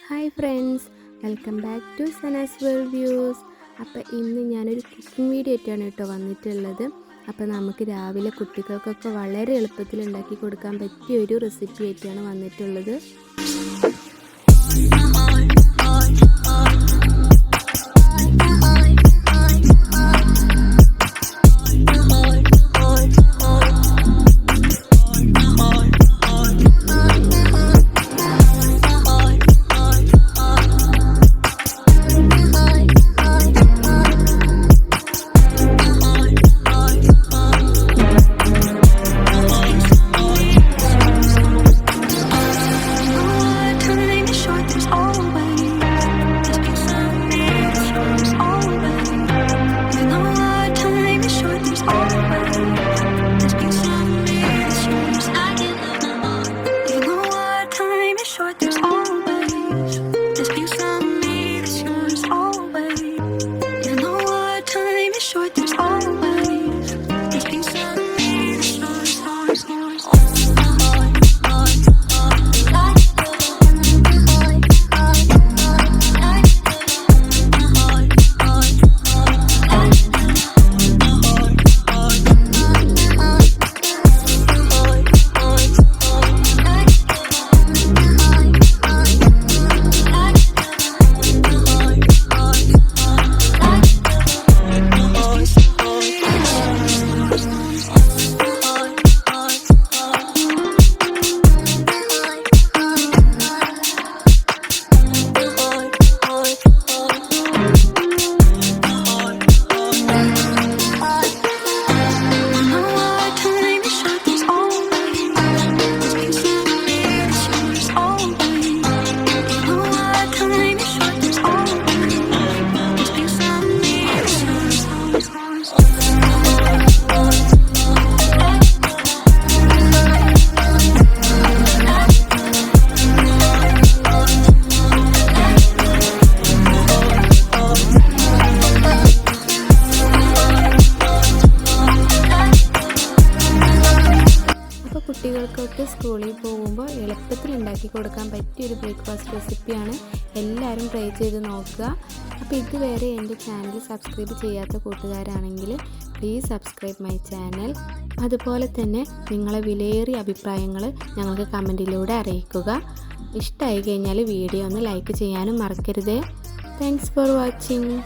Hi friends, welcome back to Sana's world views. അപ്പോൾ ഇന്ന് ഞാനൊരു കുക്കിംഗ് വീഡിയോ ആയിട്ടാണ് വന്നിട്ടുള്ളത്. അപ്പോൾ നമുക്ക് രാവിലെ കുട്ടികൾക്കൊക്കെ വളരെ എളുപ്പത്തിൽ ഉണ്ടാക്കി കൊടുക്കാൻ പറ്റിയ ഒരു റെസിപ്പി ആയിട്ടാണ് വന്നിട്ടുള്ളത്. കുട്ടികൾക്കൊക്കെ സ്കൂളിൽ പോകുമ്പോൾ എളുപ്പത്തിൽ ഉണ്ടാക്കി കൊടുക്കാൻ പറ്റിയൊരു ബ്രേക്ക്ഫാസ്റ്റ് റെസിപ്പിയാണ്. എല്ലാവരും ട്രൈ ചെയ്ത് നോക്കുക. അപ്പോൾ ഇതുവരെ എൻ്റെ ചാനൽ സബ്സ്ക്രൈബ് ചെയ്യാത്ത കൂട്ടുകാരാണെങ്കിൽ പ്ലീസ് സബ്സ്ക്രൈബ് മൈ ചാനൽ. അതുപോലെ തന്നെ നിങ്ങളെ വിലയേറിയ അഭിപ്രായങ്ങൾ ഞങ്ങൾക്ക് കമൻറ്റിലൂടെ അറിയിക്കുക. ഇഷ്ടമായി കഴിഞ്ഞാൽ വീഡിയോ ഒന്ന് ലൈക്ക് ചെയ്യാനും മറക്കരുത്. Thanks for watching.